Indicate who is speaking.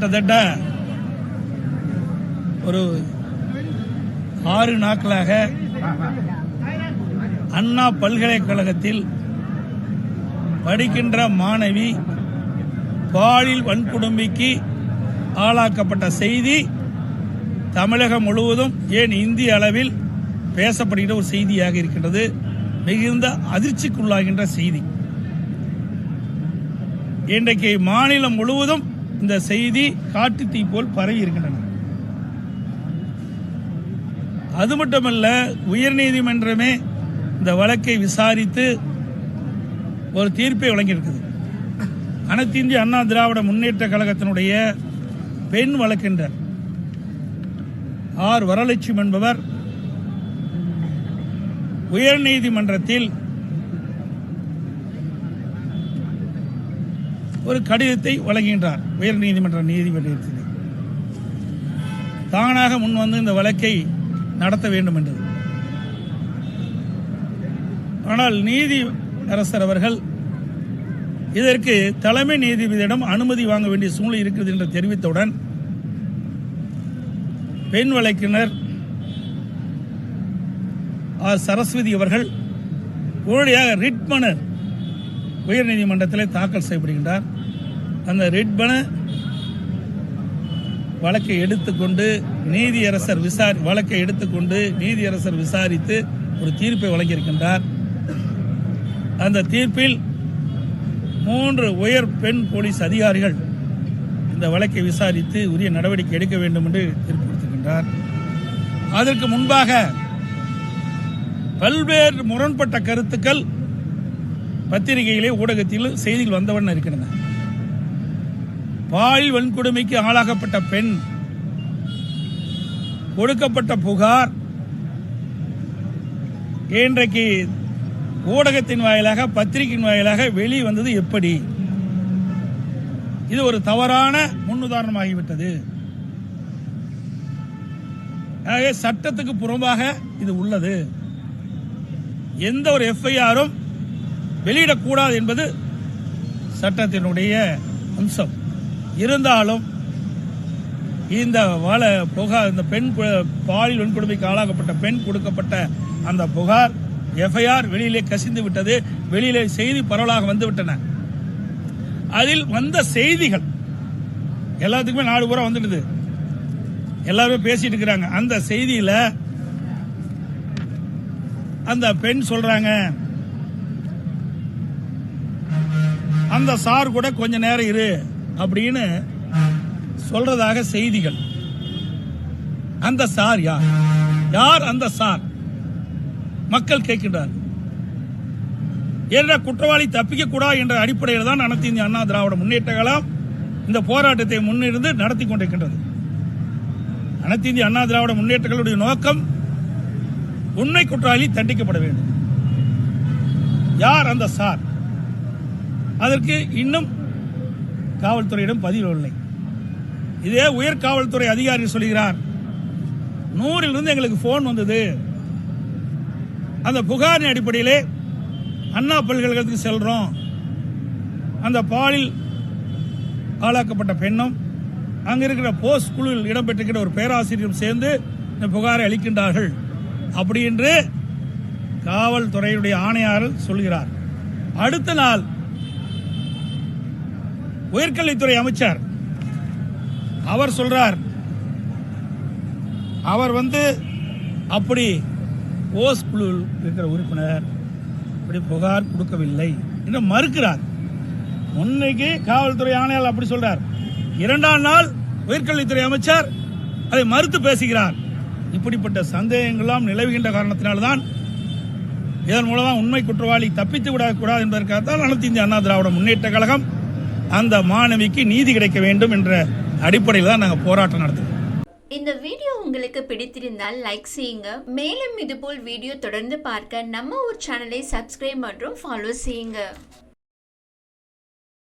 Speaker 1: கிட்டத்தட்ட ஒரு 6 நாட்களாக அண்ணா பல்கலைக்கழகத்தில் படிக்கின்ற மாணவி பாலியல் வன்கொடுமைக்கு ஆளாக்கப்பட்ட செய்தி தமிழகம் முழுவதும் ஏன் இந்திய அளவில் பேசப்படுகிற ஒரு செய்தியாக இருக்கின்றது. மிகுந்த அதிர்ச்சிக்குள்ளாகின்ற செய்தி. இன்றைக்கு மாநிலம் முழுவதும் இந்த செய்தி காட்டு தீ போல் பரவி இருக்கின்றன. அது மட்டுமல்ல, உயர்நீதிமன்றமே இந்த வழக்கை விசாரித்து ஒரு தீர்ப்பை வழங்கியிருக்குது. அனைத்து இந்திய அண்ணா திராவிட முன்னேற்ற கழகத்தினுடைய பெண் வழக்கறிஞர் ஆர் வரலட்சுமி என்பவர் உயர்நீதிமன்றத்தில் ஒரு கடிதத்தை வழங்குகின்றார். உயர்நீதிமன்ற நீதிபதியத்தில் தானாக முன்வந்து இந்த வழக்கை நடத்த வேண்டும் என்றது. ஆனால் நீதி அரசர் அவர்கள் இதற்கு தலைமை நீதிபதியிடம் அனுமதி வாங்க வேண்டிய சூழ்நிலை இருக்கிறது என்று தெரிவித்தவுடன் பெண் வழக்கினர் ஆர் சரஸ்வதி அவர்கள் உடனடியாக ரிட் மனு உயர்நீதிமன்றத்தில் தாக்கல் செய்யப்படுகின்றார். அந்த ரிட் மனு வழக்கை எடுத்துக்கொண்டு நீதியரசர் விசாரித்து ஒரு தீர்ப்பை வழங்கியிருக்கின்றார். அந்த தீர்ப்பில் 3 உயர் பெண் போலீஸ் அதிகாரிகள் இந்த வழக்கை விசாரித்து உரிய நடவடிக்கை எடுக்க வேண்டும் என்று தீர்ப்பு கொடுத்திருக்கின்றார். அதற்கு முன்பாக பல்வேறு முரண்பட்ட கருத்துக்கள் பத்திரிகையிலே ஊடகத்தில் செய்திகள் வந்தவண்ணம் இருக்கின்றன. பாலியல் வன்கொடுமைக்கு ஆளாகப்பட்ட பெண் கொடுக்கப்பட்ட புகார் இன்றைக்கு ஊடகத்தின் வாயிலாக பத்திரிகையின் வாயிலாக வெளிவந்தது எப்படி? இது ஒரு தவறான முன்னுதாரணமாகிவிட்டது. சட்டத்துக்கு புறம்பாக இது உள்ளது. எந்த ஒரு எஃப்ஐஆரும் வெளியிடக்கூடாது என்பது சட்டத்தினுடைய அம்சம். இருந்தாலும் இந்த பெண் பாலியல் வன்கொடுமைக்கு ஆளாகப்பட்ட பெண் கொடுக்கப்பட்ட அந்த புகார் எஃப்ஐஆர் வெளியிலே கசிந்து விட்டது. வெளியிலே செய்தி பரவலாக வந்துவிட்டன. அதில் வந்த செய்திகள் எல்லாத்துக்குமே நாடு பூரா வந்துடுது. எல்லாருமே பேசிட்டு இருக்கிறாங்க. அந்த செய்தியில அந்த பெண் சொல்றாங்க, அந்த சார் கூட கொஞ்ச நேரம் இரு அப்படின்னு சொல்றதாக செய்திகள். அந்த சார் யார் அந்த சார்? மக்கள் கேட்கின்றார். என்ற குற்றவாளி தப்பிக்க கூடாது என்ற அடிப்படையில் தான் அனைத்து இந்திய அண்ணா திராவிட முன்னேற்ற கழகம் இந்த போராட்டத்தை முன்னிருந்து நடத்தி கொண்டிருக்கின்றது. அனைத்து இந்திய அண்ணா திராவிட முன்னேற்ற கழகத்துடைய நோக்கம் உண்மை குற்றவாளி தண்டிக்கப்பட வேண்டும். யார் அந்த சார்? அதற்கு இன்னும் காவல்துறையிடம் பதிவு இல்லை. இதே உயர் காவல்துறை அதிகாரி சொல்கிறார், 100 எங்களுக்கு போன் வந்தது. அந்த புகாரின் அடிப்படையிலே அண்ணா பல்கலைக்கழகத்துக்கு செல்றோம். அந்த பாலியல் ஆளாக்கப்பட்ட பெண்ணும் அங்க இருக்கிற போஸ்ட் குழுவில் இடம்பெற்றிருக்கிற ஒரு பேராசிரியரும் சேர்ந்து இந்த புகாரை அளிக்கின்றார்கள் அப்படி என்று காவல்துறையுடைய ஆணையாளர் சொல்கிறார். அடுத்த நாள் உயர்கல்வித்துறை அமைச்சர் அவர் சொல்றார், அவர் அப்படி போஸ்ட் குழுவில் இருக்கிற உறுப்பினர் அப்படி புகார் கொடுக்கவில்லை என்று மறுக்கிறார். முன்னைக்கு காவல்துறை ஆணையாளர் அப்படி சொல்றார். 2ஆம் நாள் உயர்கல்வித்துறை அமைச்சர் அதை மறுத்து பேசுகிறார். இப்படிப்பட்ட சந்தேகங்கள்லாம் நிலவுகின்ற காரணத்தினால்தான் இதன் மூலமாக உண்மை குற்றவாளி தப்பித்து விடக்கூடாது என்பதற்காகத்தான் அனைத்து இந்திய அண்ணா திராவிட முன்னேற்ற கழகம் அந்த மாணவிக்கு நீதி கிடைக்க வேண்டும் என்ற அடிப்படையில் தான் நாங்கள் போராட்டம் நடத்துகிறோம்.
Speaker 2: இந்த வீடியோ உங்களுக்கு பிடித்திருந்தால் லைக் செய்யுங்க. மேலும் இதுபோல் வீடியோ தொடர்ந்து பார்க்க நம்ம ஒரு சேனலை சப்ஸ்கிரைப் மற்றும் ஃபாலோ செய்யுங்க.